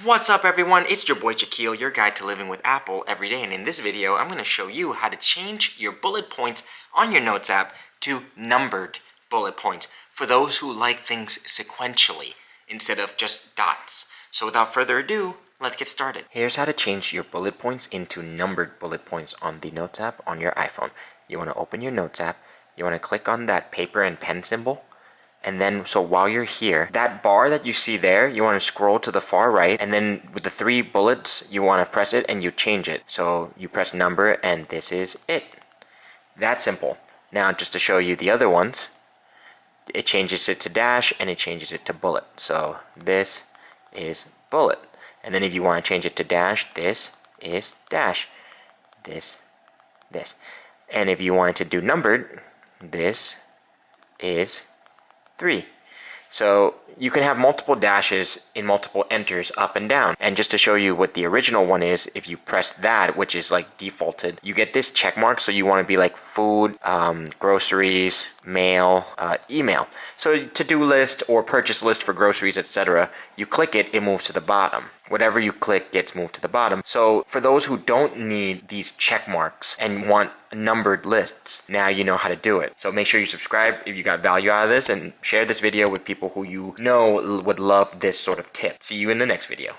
What's up everyone, it's your boy Shaquille, your guide to living with Apple every day, and in this video I'm going to show you how to change your bullet points on your Notes app to numbered bullet points for those who like things sequentially instead of just dots. So without further ado, let's get started. Here's how to change your bullet points into numbered bullet points on the Notes app on your iPhone. You want to open your Notes app, you want to click on that paper and pen symbol. And then, so while you're here, that bar that you see there, you want to scroll to the far right, and then with the three bullets, you want to press it and you change it. So you press number and this is it. That simple. Now, just to show you the other ones, it changes it to dash and it changes it to bullet. So this is bullet. And then if you want to change it to dash, this is dash. This. And if you wanted to do numbered, this is 3. So you can have multiple dashes in multiple enters up and down. And just to show you what the original one is, if you press that, which is like defaulted, you get this check mark. So you want to be like food, groceries, mail, email. So to-do list or purchase list for groceries, etc. You click it, it moves to the bottom. Whatever you click gets moved to the bottom. So for those who don't need these check marks and want numbered lists, now you know how to do it. So make sure you subscribe if you got value out of this, and share this video with people who you know would love this sort of tip. See you in the next video.